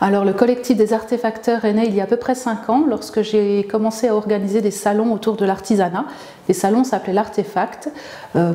Alors le collectif des artefacteurs est né il y a à peu près 5 ans lorsque j'ai commencé à organiser des salons autour de l'artisanat. Les salons s'appelaient l'Artefact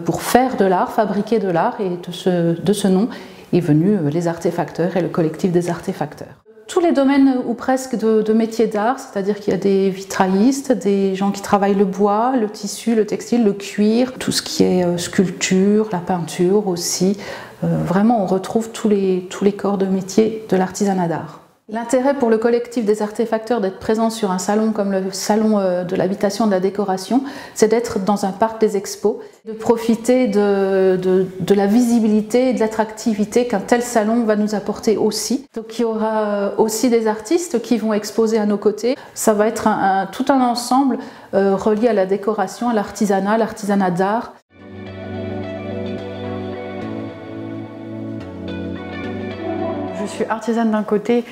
pour faire de l'art, fabriquer de l'art, et de ce nom est venu les artefacteurs et le collectif des artefacteurs. Tous les domaines ou presque de métiers d'art, c'est-à-dire qu'il y a des vitraillistes, des gens qui travaillent le bois, le tissu, le textile, le cuir, tout ce qui est sculpture, la peinture aussi. Vraiment, on retrouve tous les corps de métier de l'artisanat d'art. L'intérêt pour le collectif des artefacteurs d'être présent sur un salon comme le salon de l'habitation de la décoration, c'est d'être dans un parc des expos, de profiter de la visibilité et de l'attractivité qu'un tel salon va nous apporter aussi. Donc il y aura aussi des artistes qui vont exposer à nos côtés. Ça va être tout un ensemble relié à la décoration, à l'artisanat d'art. Je suis artisane d'un côté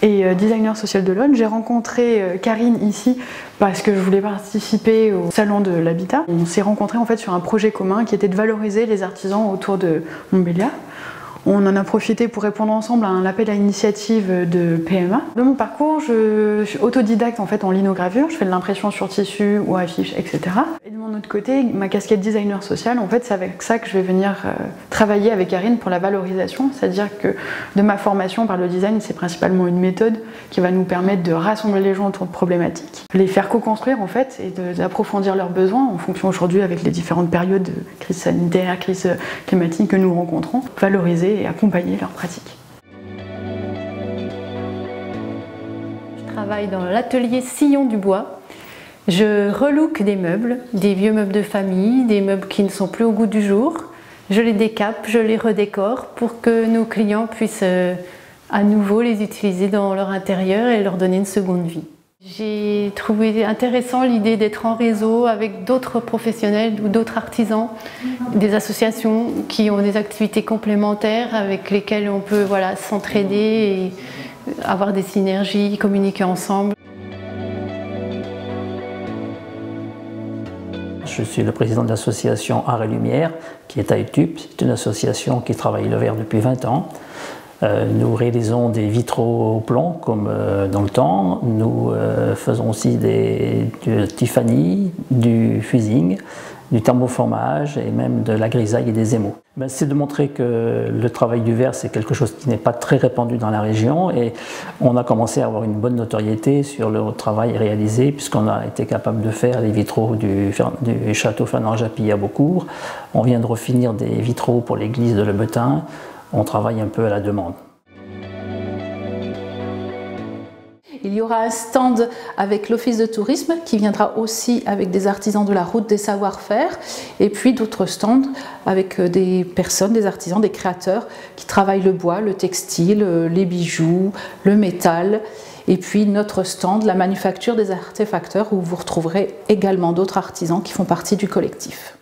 et designer social de l'autre. J'ai rencontré Karine ici parce que je voulais participer au salon de l'habitat. On s'est rencontrés en fait sur un projet commun qui était de valoriser les artisans autour de Montbéliard. On en a profité pour répondre ensemble à un appel à initiative de PMA. De mon parcours, je suis autodidacte en fait en linogravure, je fais de l'impression sur tissu ou affiches, etc. Et de mon autre côté, ma casquette designer social, en fait, c'est avec ça que je vais venir travailler avec Karine pour la valorisation, c'est-à-dire que de ma formation par le design, c'est principalement une méthode qui va nous permettre de rassembler les gens autour de problématiques, les faire co-construire en fait et d'approfondir leurs besoins en fonction aujourd'hui avec les différentes périodes de crise sanitaire, crise climatique que nous rencontrons, valoriser et accompagner leurs pratiques. Je travaille dans l'atelier Sillon du Bois. Je relook des meubles, des vieux meubles de famille, des meubles qui ne sont plus au goût du jour. Je les décape, je les redécore pour que nos clients puissent à nouveau les utiliser dans leur intérieur et leur donner une seconde vie. J'ai trouvé intéressant l'idée d'être en réseau avec d'autres professionnels ou d'autres artisans, des associations qui ont des activités complémentaires avec lesquelles on peut s'entraider et avoir des synergies, communiquer ensemble. Je suis le président de l'association Art et Lumière qui est à Etup. C'est une association qui travaille le verre depuis 20 ans. Nous réalisons des vitraux au plomb comme dans le temps. Nous faisons aussi du Tiffany, du fusing, du thermoformage et même de la grisaille et des émaux. C'est de montrer que le travail du verre, c'est quelque chose qui n'est pas très répandu dans la région et on a commencé à avoir une bonne notoriété sur le travail réalisé puisqu'on a été capable de faire les vitraux du château Fernand-Japy à Beaucourt. On vient de refinir des vitraux pour l'église de Le Betin. On travaille un peu à la demande. Il y aura un stand avec l'Office de tourisme qui viendra aussi avec des artisans de la route des savoir-faire et puis d'autres stands avec des personnes, des artisans, des créateurs qui travaillent le bois, le textile, les bijoux, le métal et puis notre stand, la manufacture des artefacteurs où vous retrouverez également d'autres artisans qui font partie du collectif.